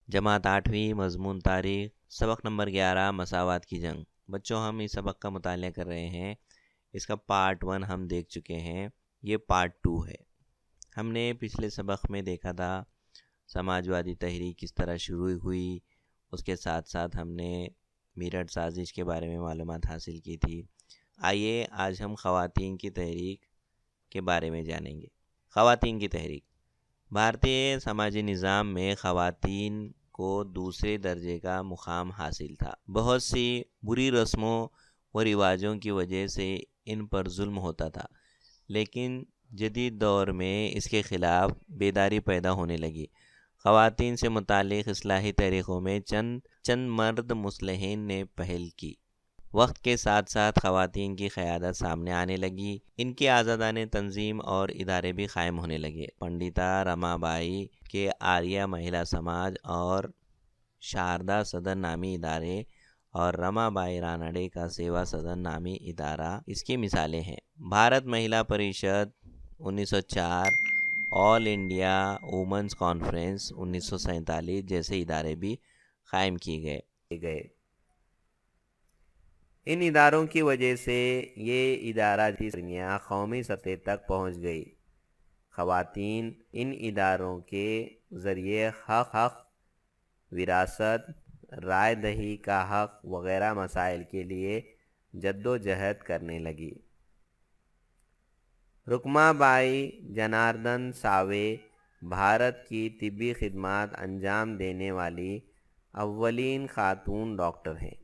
جماعت 8ویں، مضمون تاریخ، سبق نمبر 11، مساوات کی جنگ۔ بچوں ہم اس سبق کا مطالعہ کر رہے ہیں۔ اس کا پارٹ 1 ہم دیکھ چکے ہیں، یہ پارٹ 2 ہے۔ ہم نے پچھلے سبق میں دیکھا تھا سماجوادی تحریک کس طرح شروع ہوئی، اس کے ساتھ ساتھ ہم نے میرٹھ سازش کے بارے میں معلومات حاصل کی تھی۔ آئیے آج ہم خواتین کی تحریک کے بارے میں جانیں گے۔ خواتین کی تحریک۔ بھارتی سماجی نظام میں خواتین کو دوسرے درجے کا مقام حاصل تھا۔ بہت سی بری رسموں و رواجوں کی وجہ سے ان پر ظلم ہوتا تھا، لیکن جدید دور میں اس کے خلاف بیداری پیدا ہونے لگی۔ خواتین سے متعلق اصلاحی تحریکوں میں چند مرد مصلحین نے پہل کی۔ وقت کے ساتھ ساتھ خواتین کی قیادت سامنے آنے لگی، ان کی آزادانہ تنظیم اور ادارے بھی قائم ہونے لگے۔ پنڈتا رما بائی کے آریہ مہیلا سماج اور شاردا سدن نامی ادارے اور رما بائی رانڈے کا سیوا سدن نامی ادارہ اس کی مثالیں ہیں۔ بھارت مہیلا پریشد 1904، آل انڈیا وومنز کانفرنس 1947 جیسے ادارے بھی قائم کیے گئے۔ ان اداروں کی وجہ سے یہ ادارہ دنیا قومی سطح تک پہنچ گئی۔ خواتین ان اداروں کے ذریعے حق، وراثت، رائے دہی کا حق وغیرہ مسائل کے لیے جدوجہد کرنے لگی۔ رکما بائی جناردن ساوے بھارت کی طبی خدمات انجام دینے والی اولین خاتون ڈاکٹر ہیں۔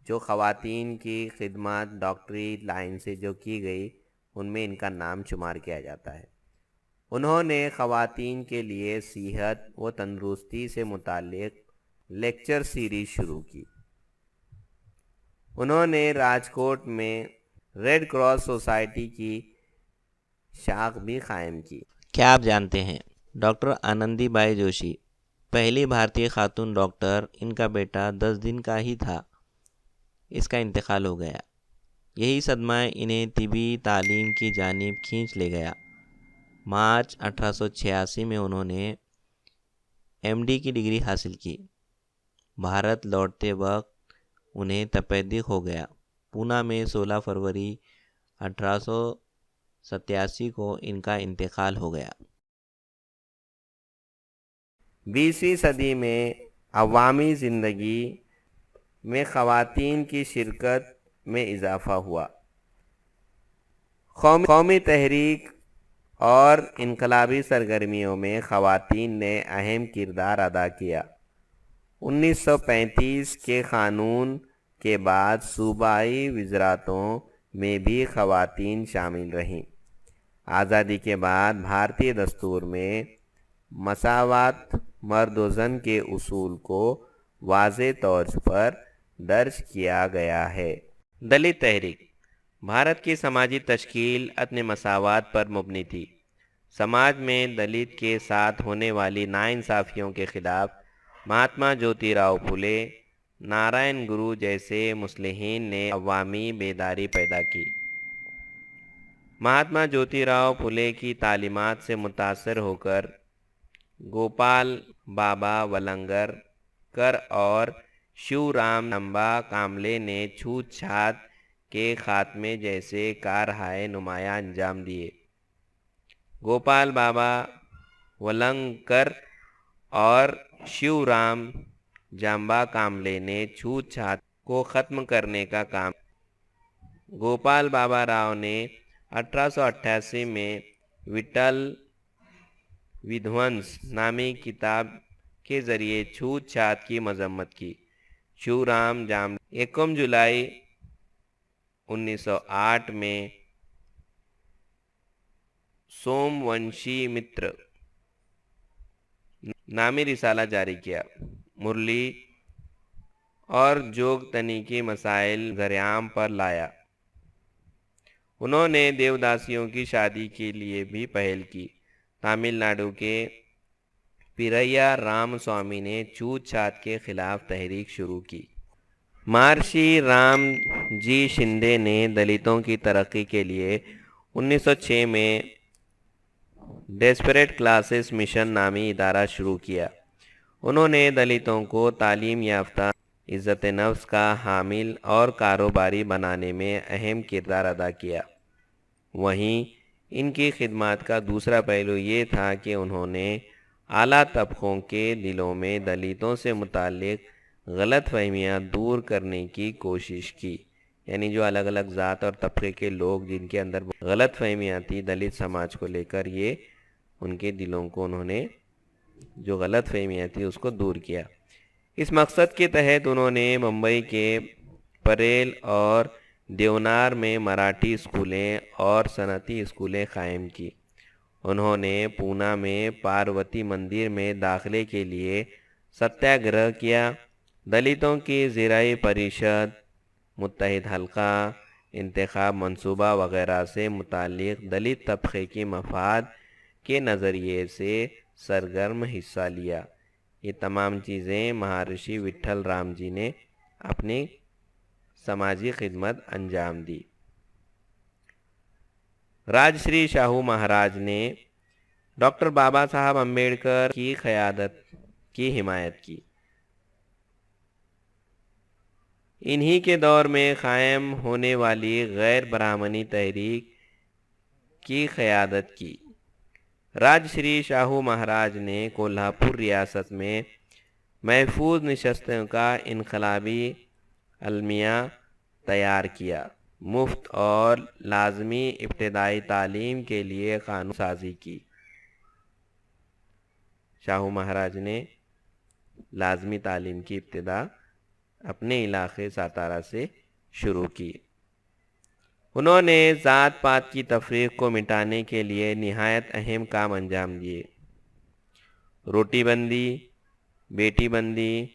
جو خواتین کی خدمات ڈاکٹری لائن سے جو کی گئی ان میں ان کا نام شمار کیا جاتا ہے۔ انہوں نے خواتین کے لیے صحت و تندرستی سے متعلق لیکچر سیریز شروع کی۔ انہوں نے راجکوٹ میں ریڈ کراس سوسائٹی کی شاخ بھی قائم کی۔ کیا آپ جانتے ہیں ڈاکٹر آنندی بائی جوشی پہلی بھارتی خاتون ڈاکٹر؟ ان کا بیٹا 10 دن کا ہی تھا، اس کا انتقال ہو گیا۔ یہی صدمہ انہیں طبی تعلیم کی جانب کھینچ لے گیا۔ مارچ 1886 میں انہوں نے ایم ڈی کی ڈگری حاصل کی۔ بھارت لوٹتے وقت انہیں تپیدق ہو گیا۔ پونا میں 16 فروری 1887 کو ان کا انتقال ہو گیا۔ 20ویں صدی میں عوامی زندگی میں خواتین کی شرکت میں اضافہ ہوا۔ قومی تحریک اور انقلابی سرگرمیوں میں خواتین نے اہم کردار ادا کیا۔ 1935 کے قانون کے بعد صوبائی وزارتوں میں بھی خواتین شامل رہیں۔ آزادی کے بعد بھارتی دستور میں مساوات مرد و زن کے اصول کو واضح طور پر درج کیا گیا ہے۔ دلت تحریک۔ بھارت کی سماجی تشکیل عدم مساوات پر مبنی تھی۔ سماج میں دلت کے ساتھ ہونے والی ناانصافیوں کے خلاف مہاتما جیوتی راؤ پھولے، نارائن گرو جیسے مصلحین نے عوامی بیداری پیدا کی۔ مہاتما جیوتی راؤ پھولے کی تعلیمات سے متاثر ہو کر گوپال بابا ولنگر اور شیو رام جمبا کاملے نے چھوت چھات کے خاتمے جیسے کارہائے نمایاں انجام دیے۔ گوپال بابا ولنگر اور شیو رام جمبا کاملے نے چھوت چھات کو ختم کرنے کا کام کیا۔ گوپال بابا راؤ نے 1888 میں وٹل ودھونس نامی کتاب کے ذریعے چھوت چھات کی مذمت کی۔ شیو رام جمبا 1 جولائی 1908 میں سوم ونشی متر نامی رسالہ جاری کیا۔ مرلی اور جوگ تنی کی مسائل زرعام پر لایا۔ انہوں نے دیوداسیوں کی شادی کے لیے بھی پہل کی۔ تامل ناڈو کے پیریا رام سوامی نے چھوت چھات کے خلاف تحریک شروع کی۔ مہارشی رام جی شندے نے دلتوں کی ترقی کے لیے 1906 میں ڈیسپریٹ کلاسز مشن نامی ادارہ شروع کیا۔ انہوں نے دلتوں کو تعلیم یافتہ، عزت نفس کا حامل اور کاروباری بنانے میں اہم کردار ادا کیا۔ وہیں ان کی خدمات کا دوسرا پہلو یہ تھا کہ انہوں نے اعلیٰ طبقوں کے دلوں میں دلتوں سے متعلق غلط فہمیاں دور کرنے کی کوشش کی۔ یعنی جو الگ الگ ذات اور طبقے کے لوگ جن کے اندر غلط فہمیاں تھی دلت سماج کو لے کر، یہ ان کے دلوں کو انہوں نے جو غلط فہمیاں تھی اس کو دور کیا۔ اس مقصد کے تحت انہوں نے ممبئی کے پریل اور دیونار میں مراٹھی اسکولیں اور صنعتی اسکولیں قائم کی۔ انہوں نے پونا میں پاروتی مندر میں داخلے کے لیے ستیہ گرہ کیا۔ دلتوں کی زرعی پریشد، متحد حلقہ، انتخاب منصوبہ وغیرہ سے متعلق دلت طبقے کی مفاد کے نظریے سے سرگرم حصہ لیا۔ یہ تمام چیزیں مہارشی وٹھل رام جی نے اپنی سماجی خدمت انجام دی۔ راج شری شاہو مہاراج نے ڈاکٹر بابا صاحب امبیڈکر کی قیادت کی حمایت کی۔ انہی کے دور میں قائم ہونے والی غیر برہمنی تحریک کی قیادت کی۔ راج شری شاہو مہاراج نے کولہاپور ریاست میں محفوظ نشستوں کا انقلابی المیہ تیار کیا۔ مفت اور لازمی ابتدائی تعلیم کے لیے قانون سازی کی۔ شاہو مہاراج نے لازمی تعلیم کی ابتدا اپنے علاقے ساتارا سے شروع کی۔ انہوں نے ذات پات کی تفریق کو مٹانے کے لیے نہایت اہم کام انجام دیے۔ روٹی بندی، بیٹی بندی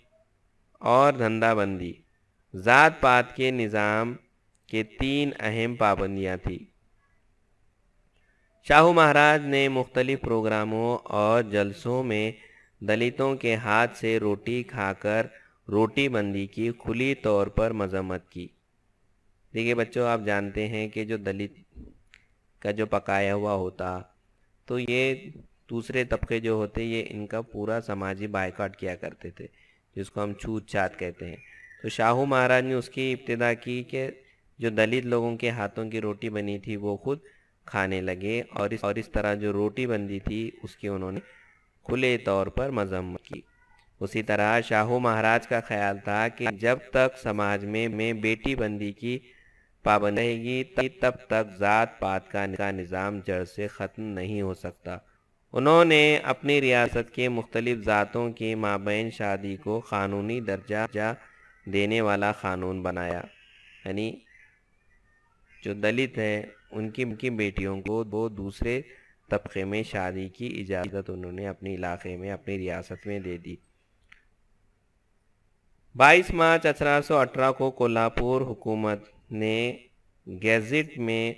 اور دھندا بندی ذات پات کے نظام کے 3 اہم پابندیاں تھیں۔ شاہو مہاراج نے مختلف پروگراموں اور جلسوں میں دلتوں کے ہاتھ سے روٹی کھا کر روٹی بندی کی کھلی طور پر مذمت کی۔ دیکھیے بچوں، آپ جانتے ہیں کہ جو دلت کا جو پکایا ہوا ہوتا تو یہ دوسرے طبقے جو ہوتے یہ ان کا پورا سماجی بائیکاٹ کیا کرتے تھے، جس کو ہم چھوت چھات کہتے ہیں۔ تو شاہو مہاراج نے اس کی ابتدا کی کہ جو دلت لوگوں کے ہاتھوں کی روٹی بنی تھی وہ خود کھانے لگے، اور اس طرح جو روٹی بندی تھی اس کی انہوں نے کھلے طور پر مذمت کی۔ اسی طرح شاہو مہاراج کا خیال تھا کہ جب تک سماج میں بیٹی بندی کی پابندی رہے گی تب تک ذات پات کا نظام جڑ سے ختم نہیں ہو سکتا۔ انہوں نے اپنی ریاست کے مختلف ذاتوں کے مابین شادی کو قانونی درجہ دینے والا قانون بنایا۔ یعنی جو دلت ہیں ان کی بیٹیوں کو وہ دوسرے طبقے میں شادی کی اجازت انہوں نے اپنے علاقے میں، اپنی ریاست میں دے دی۔ 22 مارچ 1818 کو کولہاپور حکومت نے گیزٹ میں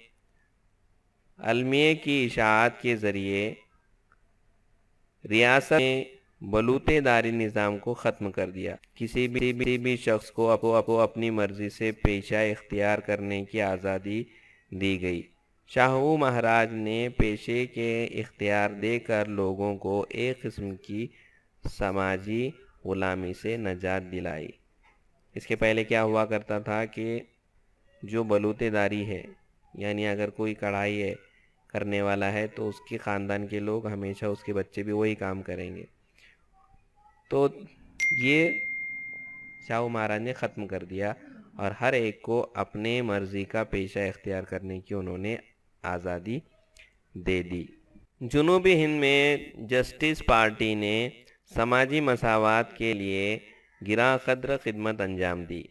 المیہ کی اشاعت کے ذریعے ریاست میں بلوتے داری نظام کو ختم کر دیا۔ کسی بھی شخص کو اپنی مرضی سے پیشہ اختیار کرنے کی آزادی دی گئی۔ شاہو مہاراج نے پیشے کے اختیار دے کر لوگوں کو ایک قسم کی سماجی غلامی سے نجات دلائی۔ اس کے پہلے کیا ہوا کرتا تھا کہ جو بلوتے داری ہے، یعنی اگر کوئی کڑھائی ہے کرنے والا ہے تو اس کے خاندان کے لوگ ہمیشہ اس کے بچے بھی وہی کام کریں گے۔ تو یہ شاہو مہاراج نے ختم کر دیا اور ہر ایک کو اپنے مرضی کا پیشہ اختیار کرنے کی انہوں نے آزادی دے دی۔ جنوبی ہند میں جسٹس پارٹی نے سماجی مساوات کے لیے گراں قدر خدمت انجام دی۔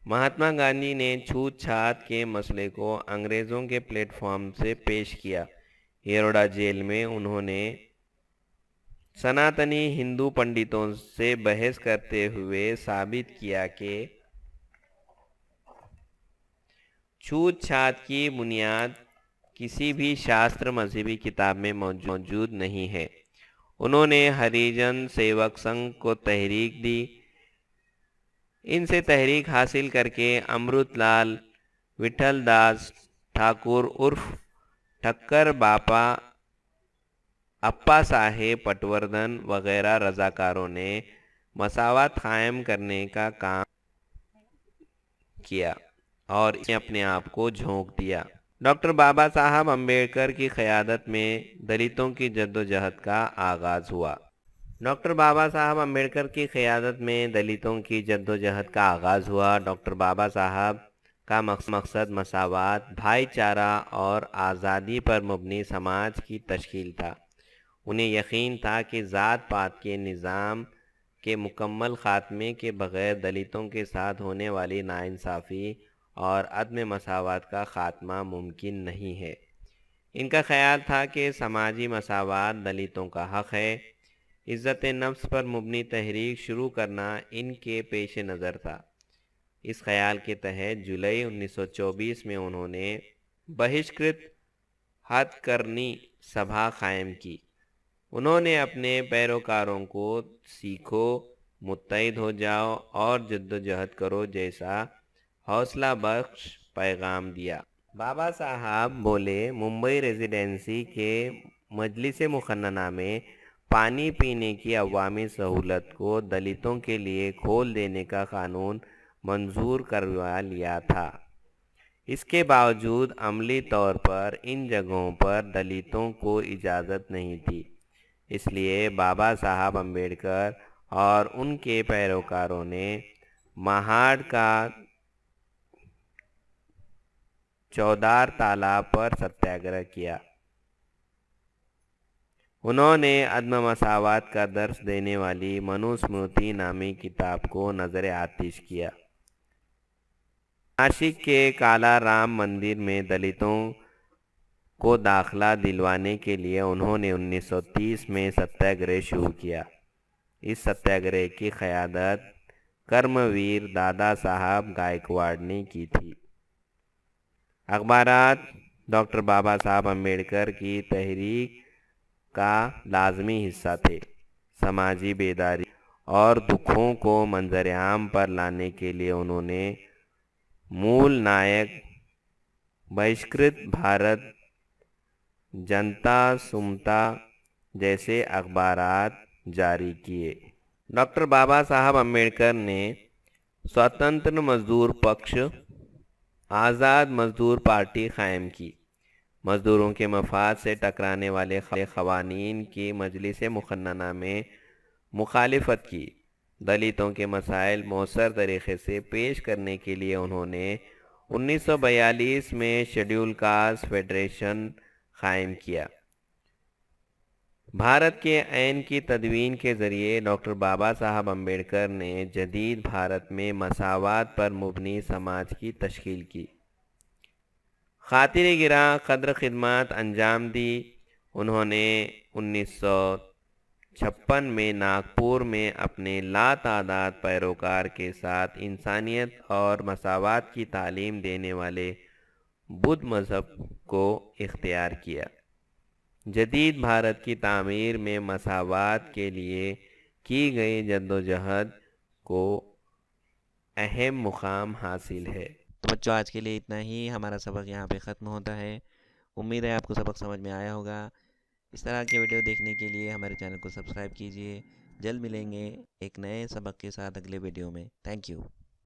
مہاتما گاندھی نے چھوت چھات کے مسئلے کو انگریزوں کے پلیٹ فارم سے پیش کیا۔ ایروڈا جیل میں انہوں نے سناتنی ہندو پنڈتوں سے بحث کرتے ہوئے ثابت کیا کہ چھوت چھات کی بنیاد کسی بھی شاستر مذہبی کتاب میں موجود نہیں ہے۔ انہوں نے ہریجن سیوک سنگھ کو تحریک دی۔ ان سے تحریک حاصل کر کے امرت لال وٹھل داس ٹھاکر عرف ٹھکر باپا، اپا صاحب پٹوردھن وغیرہ رضاکاروں نے مساوات قائم کرنے کا کام کیا اور اس میں اپنے آپ کو جھونک دیا۔ ڈاکٹر بابا صاحب امبیڈکر کی قیادت میں دلتوں کی جدوجہد کا آغاز ہوا۔ ڈاکٹر بابا صاحب امبیڈکر کی قیادت میں دلتوں کی جدوجہد کا آغاز ہوا۔ ڈاکٹر بابا صاحب کا مقصد مساوات، بھائی چارہ اور آزادی پر مبنی سماج کی تشکیل تھا۔ انہیں یقین تھا کہ ذات پات کے نظام کے مکمل خاتمے کے بغیر دلتوں کے ساتھ ہونے والی ناانصافی اور عدم مساوات کا خاتمہ ممکن نہیں ہے۔ ان کا خیال تھا کہ سماجی مساوات دلتوں کا حق ہے۔ عزت نفس پر مبنی تحریک شروع کرنا ان کے پیش نظر تھا۔ اس خیال کے تحت جولائی 1924 میں انہوں نے بہشکرت ہتھ کرنی سبھا قائم کی۔ انہوں نے اپنے پیروکاروں کو سیکھو، متحد ہو جاؤ اور جدوجہد کرو جیسا حوصلہ بخش پیغام دیا۔ بابا صاحب بولے، ممبئی ریزیڈنسی کے مجلس مقننہ میں پانی پینے کی عوامی سہولت کو دلتوں کے لیے کھول دینے کا قانون منظور کروا لیا تھا۔ اس کے باوجود عملی طور پر ان جگہوں پر دلتوں کو اجازت نہیں تھی۔ اس لیے بابا صاحب امبیڈکر اور ان کے پیروکاروں نے مہاڑ کا چودار تالاب پر ستیاگرہ کیا۔ انہوں نے عدم مساوات کا درس دینے والی منو اسمرتی نامی کتاب کو نظر آتش کیا۔ ناسک کے کالا رام مندر میں دلتوں کو داخلہ دلوانے کے لیے انہوں نے 1930 میں ستیاگرہ شروع کیا۔ اس ستیاگرہ کی قیادت کرم ویر دادا صاحب گائیکواڑ نے کی تھی۔ اخبارات ڈاکٹر بابا صاحب امبیڈکر کی تحریک کا لازمی حصہ تھے۔ سماجی بیداری اور دکھوں کو منظر عام پر لانے کے لیے انہوں نے مول نائک، بہشکرت بھارت، جنتا سمتا جیسے اخبارات جاری کیے۔ ڈاکٹر بابا صاحب امبیڈکر نے سوتنتر مزدور پکش، آزاد مزدور پارٹی قائم کی۔ مزدوروں کے مفاد سے ٹکرانے والے قوانین کی مجلس مقننہ میں مخالفت کی۔ دلتوں کے مسائل مؤثر طریقے سے پیش کرنے کے لیے انہوں نے 1942 میں شیڈول کاسٹ فیڈریشن قائم کیا۔ بھارت کے آئین کی تدوین کے ذریعے ڈاکٹر بابا صاحب امبیڈکر نے جدید بھارت میں مساوات پر مبنی سماج کی تشکیل کی۔ خاطر گراں قدر خدمات انجام دی۔ انہوں نے 1956 میں ناگپور میں اپنے لاتعداد پیروکار کے ساتھ انسانیت اور مساوات کی تعلیم دینے والے بدھ مذہب کو اختیار کیا۔ جدید بھارت کی تعمیر میں مساوات کے لیے کی گئی جدوجہد کو اہم مقام حاصل ہے۔ تو بچوں، آج کے لیے اتنا ہی۔ ہمارا سبق یہاں پہ ختم ہوتا ہے۔ امید ہے آپ کو سبق سمجھ میں آیا ہوگا۔ اس طرح کے ویڈیو دیکھنے کے لیے ہمارے چینل کو سبسکرائب کیجیے۔ جلد ملیں گے ایک نئے سبق کے ساتھ اگلے ویڈیو میں۔ Thank you.